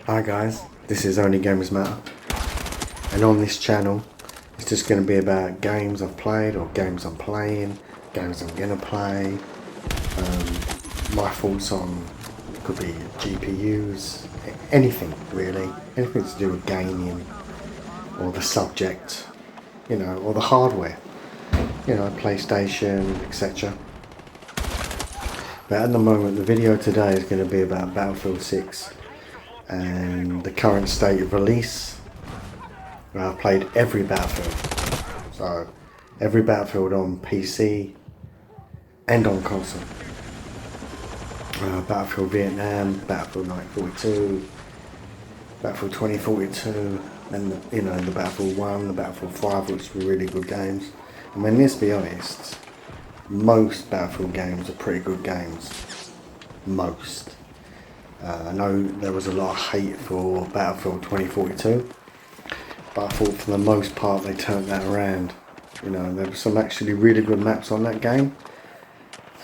Hi guys, this is Only Gamers Matter, and on this channel it's just going to be about games I've played or games I'm playing, games I'm going to play, my thoughts on, it could be GPUs, anything really, anything to do with gaming or the subject, or the hardware, PlayStation, etc. But at the moment the video today is going to be about Battlefield 6 and the current state of release. I've played every Battlefield, so every Battlefield on PC and on console. Battlefield Vietnam, Battlefield 1942, Battlefield 2042, and the Battlefield 1, the Battlefield 5, which were really good games. I mean, let's be honest, most Battlefield games are pretty good games. Most. I know there was a lot of hate for Battlefield 2042, but I thought for the most part they turned that around. There were some actually really good maps on that game,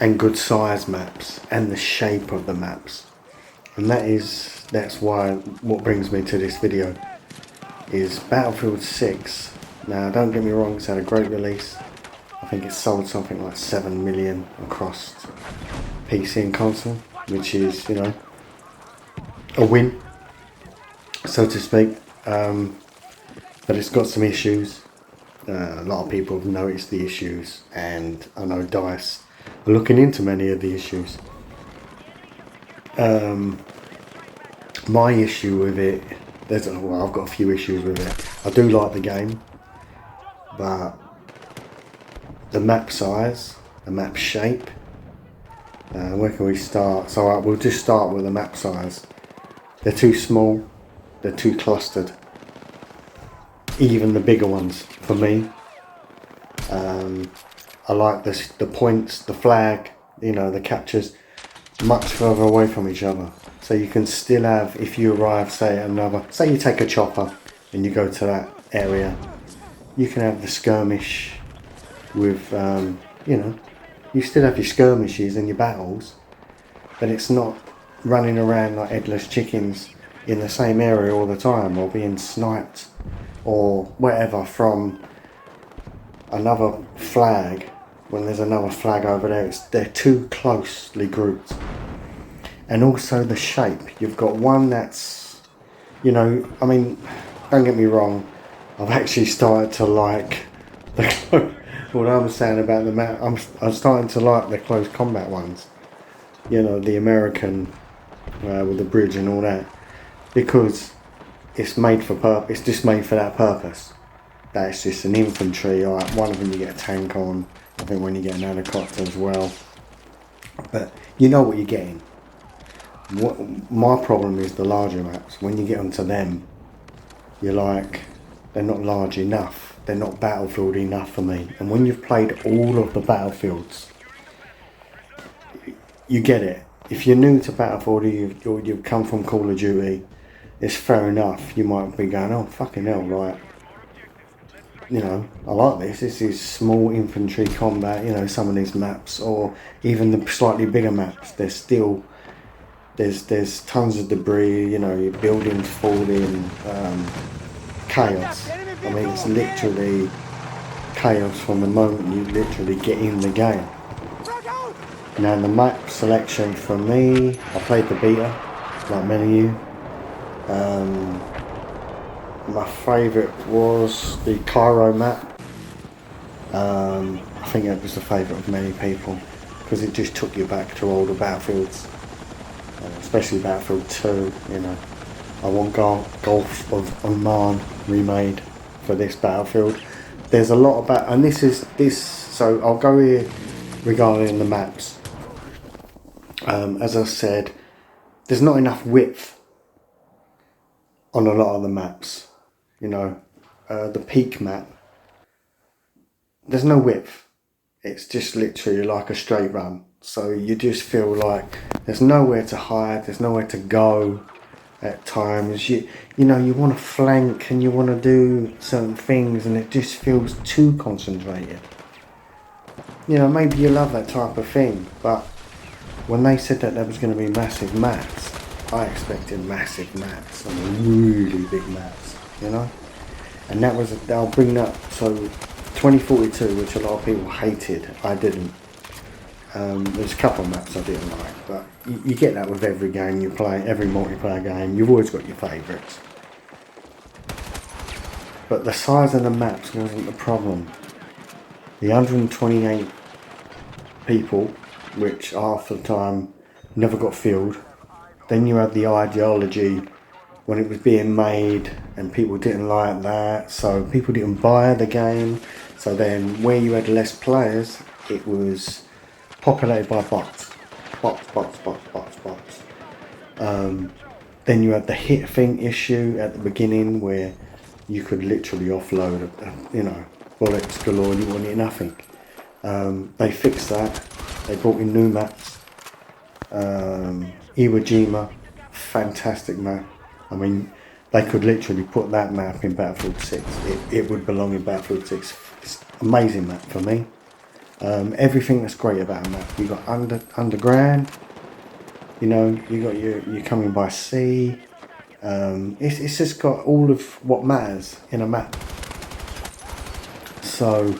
and good size maps, and the shape of the maps. And that's why what brings me to this video is Battlefield 6. Now don't get me wrong, it's had a great release. I think it's sold something like 7 million across PC and console, which is, a win, so to speak. But it's got some issues. A lot of people have noticed the issues, and I know DICE are looking into many of the issues. My issue with it, I've got a few issues with it. I do like the game, but the map size, the map shape, where can we start? So we'll just start with the map size. They're too small, they're too clustered. Even the bigger ones, for me. I like the points, the flag, the captures, much further away from each other. So you can still have, if you arrive, say you take a chopper and you go to that area, you can have the skirmish with, you still have your skirmishes and your battles, but it's not running around like headless chickens in the same area all the time, or being sniped or whatever from another flag when there's another flag over there. They're too closely grouped. And also the shape, you've got one that's, don't get me wrong, I've actually started to like what I'm saying about the map. I'm starting to like the close combat ones, the American with the bridge and all that, because it's made for it's just made for that purpose. That's just an infantry. Alright, one of them you get a tank on. I think when you get an helicopter as well. But you know what you're getting. My problem is the larger maps. When you get onto them, you're like, they're not large enough. They're not Battlefield enough for me. And when you've played all of the Battlefields, you get it. If you're new to Battlefield or you've come from Call of Duty, it's fair enough. You might be going, oh fucking hell, right. I like this. This is small infantry combat, some of these maps, or even the slightly bigger maps, there's tons of debris, your buildings falling, chaos. I mean, it's literally chaos from the moment you literally get in the game. Now the map selection for me, I played the beta, like many of you. My favourite was the Cairo map. I think it was the favourite of many people, because it just took you back to older Battlefields, especially Battlefield 2. I want Gulf of Oman remade for this Battlefield. There's a lot about, and so I'll go here regarding the maps. As I said, there's not enough width on a lot of the maps. The peak map, there's no width. It's just literally like a straight run. So you just feel like there's nowhere to hide, there's nowhere to go at times. You want to flank and you want to do certain things, and it just feels too concentrated. Maybe you love that type of thing, but when they said that there was going to be massive maps, I expected massive maps, I mean really big maps, you know. And that was, I'll bring that, so 2042, which a lot of people hated, I didn't. There's a couple of maps I didn't like, but you get that with every game you play, every multiplayer game, you've always got your favourites. But the size of the maps wasn't the problem. The 128 people, which half the time never got filled. Then you had the ideology when it was being made and people didn't like that, so people didn't buy the game. So then where you had less players, it was populated by bots. Then you had the hit thing issue at the beginning where you could literally offload, bullets galore and you wouldn't hit nothing. They fixed that. They brought in new maps. Iwo Jima, fantastic map. I mean, they could literally put that map in Battlefield 6. It would belong in Battlefield 6. It's an amazing map for me. Everything that's great about a map. You got underground. You know, you're coming by sea. It's just got all of what matters in a map. So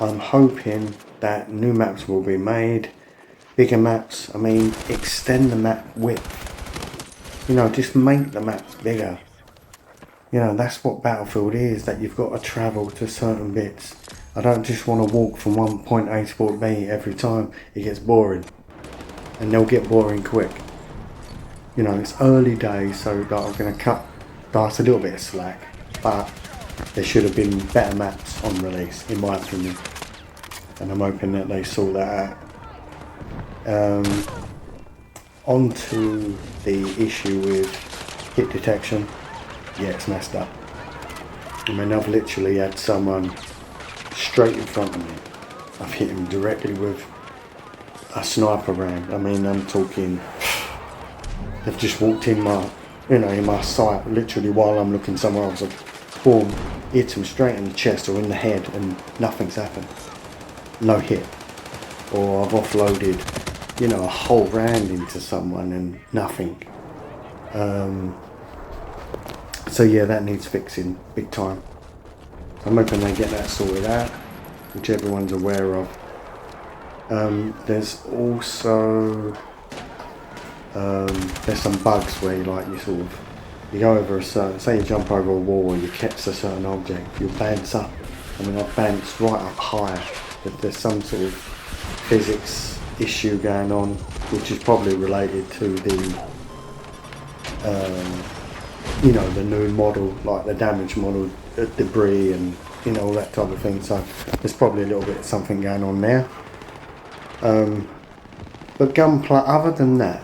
I'm hoping that new maps will be made, bigger maps. I mean, extend the map width. You know, just make the maps bigger. You know, that's what Battlefield is, that you've got to travel to certain bits. I don't just want to walk from one point A to point B every time. It gets boring. And they'll get boring quick. You know, it's early days, so that I'm going to cut a little bit of slack. But there should have been better maps on release, in my opinion. And I'm hoping that they sort that out. On to the issue with hit detection. Yeah, it's messed up. I mean, I've literally had someone straight in front of me. I've hit him directly with a sniper round. I mean, I'm talking, they've just walked in my sight, literally while I'm looking somewhere else. I've boom, hit him straight in the chest or in the head and nothing's happened. No hit. Or I've offloaded, a whole round into someone and nothing. So yeah, that needs fixing big time. I'm hoping they get that sorted out, which everyone's aware of. There's also there's some bugs where you go over a certain, say you jump over a wall or you catch a certain object, you'll bounce up. I mean, I've bounced right up higher. There's some sort of physics issue going on, which is probably related to the the new model, like the damage model, debris and all that type of thing. So there's probably a little bit of something going on there. But gunplay, other than that,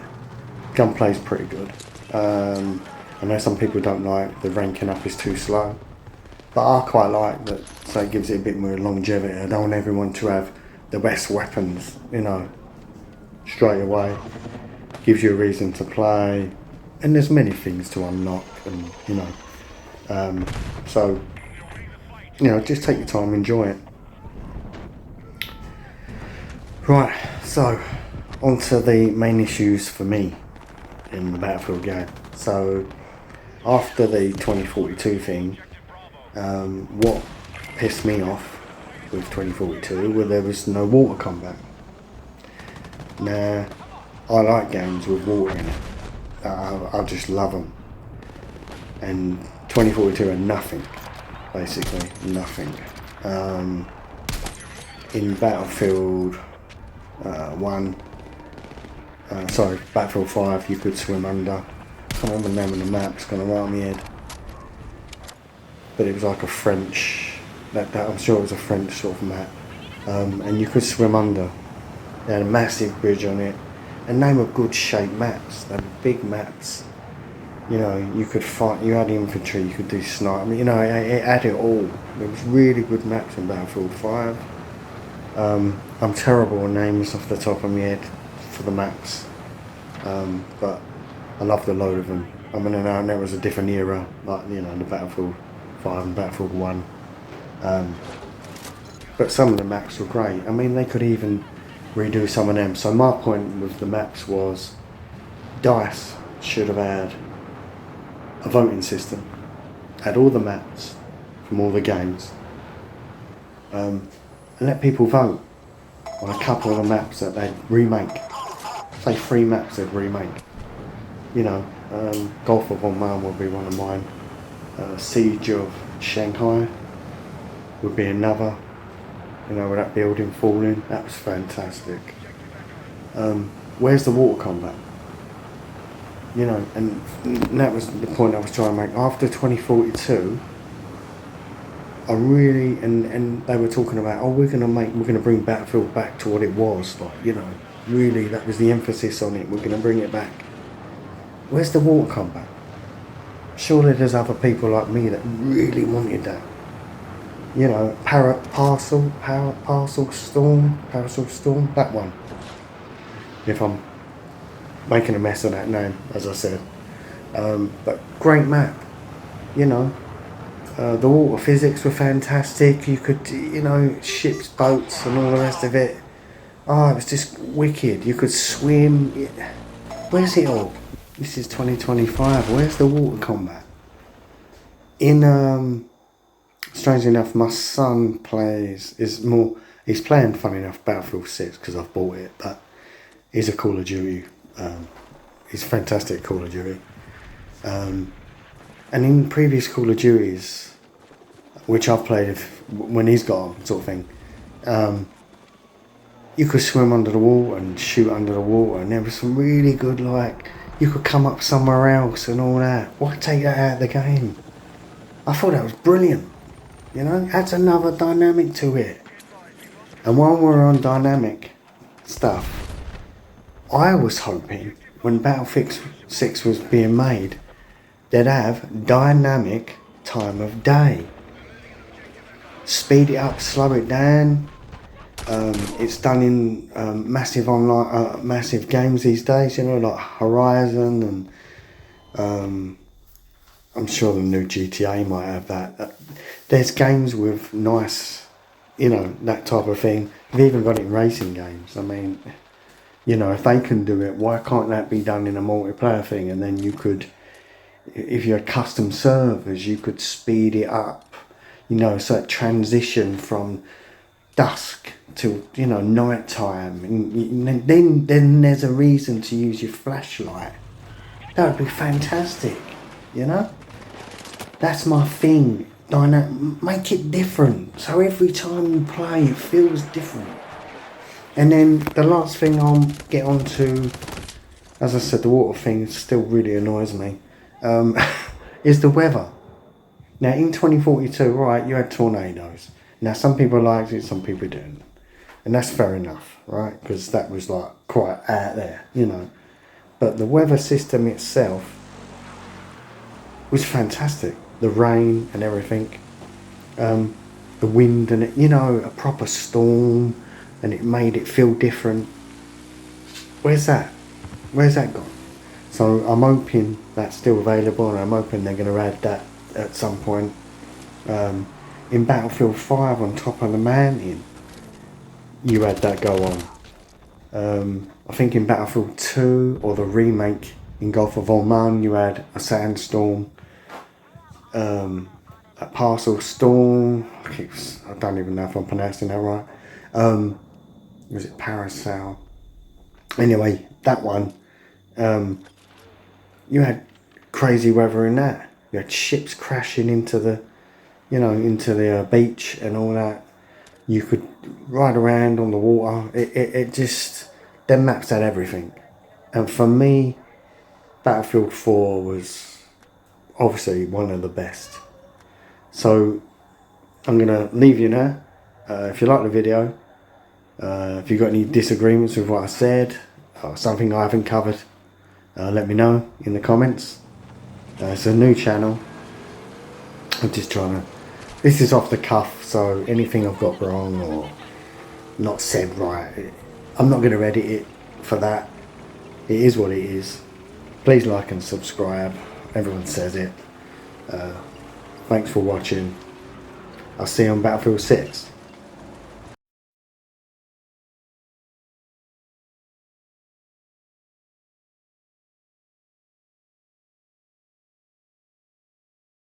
gunplay's pretty good. I know some people don't like the ranking up is too slow, but I quite like that, so it gives it a bit more longevity. I don't want everyone to have the best weapons, straight away. Gives you a reason to play, and there's many things to unlock, and so just take your time, enjoy it. Right, so on to the main issues for me in the Battlefield game. So after the 2042 thing, what pissed me off with 2042 was there was no water combat. Now, I like games with water in it. I just love them. And 2042 had nothing, basically nothing. In Battlefield Battlefield 5, you could swim under. I can't remember the name of the map, it's gone right on my head. But it was like a French, that I'm sure it was a French sort of map. And you could swim under. They had a massive bridge on it. And they were good shaped maps. They were big maps. You could fight, you had infantry, you could do sniper. I mean, it had it all. There was really good maps in Battlefield 5. I'm terrible on names off the top of my head for the maps. But I loved a load of them. I mean, and there was a different era, like, the Battlefield 5 and Battlefield 1. But some of the maps were great. I mean, they could even redo some of them. So my point with the maps was DICE should have had a voting system, had all the maps from all the games, and let people vote on a couple of the maps that they'd remake. Say 3 maps they'd remake. You know, Gulf of Oman would be one of mine. Siege of Shanghai would be another. You know, with that building falling, that was fantastic. Where's the water combat? You know, and that was the point I was trying to make. After 2042, I really, and they were talking about, oh, we're gonna bring Battlefield back to what it was, like, you know, really, that was the emphasis on it. We're gonna bring it back. Where's the water combat? Surely there's other people like me that really wanted that. You know, Parcel Storm, that one. If I'm making a mess of that name, as I said. But great map, you know. The water physics were fantastic. You could, you know, ships, boats and all the rest of it. Oh, it was just wicked. You could swim. Where's it all? This is 2025. Where's the water combat? Strangely enough, my son he's playing, funny enough, Battlefield 6 because I've bought it, but he's a Call of Duty. He's fantastic at Call of Duty. And in previous Call of Duties, which I've played when he's got on, sort of thing, you could swim under the water and shoot under the water, and there was some really good, like, you could come up somewhere else and all that. Why take that out of the game? I thought that was brilliant. You know, adds another dynamic to it. And while we're on dynamic stuff, I was hoping when Battlefield 6 was being made, they'd have dynamic time of day. Speed it up, slow it down. It's done in massive online, massive games these days, you know, like Horizon, and I'm sure the new GTA might have that. There's games with nice, you know, that type of thing. They've even got it in racing games. I mean, you know, if they can do it, why can't that be done in a multiplayer thing? And then you could, if you had custom servers, you could speed it up, you know, so it transition from dusk to, you know, night time, and then there's a reason to use your flashlight. That would be fantastic, you know. That's my thing. Make it different, so every time you play it feels different. And then the last thing I'll get on to, as I said, the water thing still really annoys me, is the weather. Now in 2042, right, you had tornadoes. Now some people liked it, some people didn't. And that's fair enough, right? Because that was like quite out there, you know. But the weather system itself was fantastic. The rain and everything. The wind and it, you know, a proper storm, and it made it feel different. Where's that? Where's that gone? So I'm hoping that's still available, and I'm hoping they're going to add that at some point. In Battlefield 5 on top of the mountain, you had that go on. I think in Battlefield 2 or the remake in Gulf of Oman, you had a sandstorm, a Parcel Storm. I don't even know if I'm pronouncing that right. Was it Parasol? Anyway, that one. You had crazy weather in that. You had ships crashing into the, you know, into the beach and all that. You could ride around on the water. It just, them maps had everything. And for me, Battlefield 4 was obviously one of the best. So I'm going to leave you now. If you like the video, if you've got any disagreements with what I said, or something I haven't covered, let me know in the comments. It's a new channel. I'm just trying to, this is off the cuff, so anything I've got wrong or not said right, I'm not going to edit it for that. It is what it is. Please like and subscribe. Everyone says it. Thanks for watching. I'll see you on Battlefield 6.